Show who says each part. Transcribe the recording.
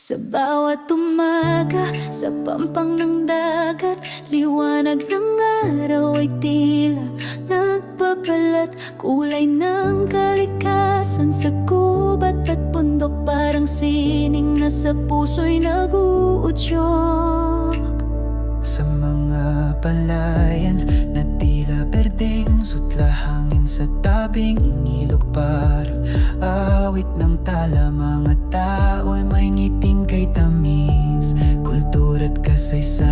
Speaker 1: Sa bawat umaga, sa pampang ng dagat, liwanag ng araw ay tila nagbabalat. Kulay ng kalikasan sa gubat at bundok, parang sining na sa puso'y nag-uudyok.
Speaker 2: Sa mga palayan na tila berdeng sutlahangin sa tabing ilog, parang awit ng tala. Mga tao'y may ngiting kay tamis, kultura't kasaysayan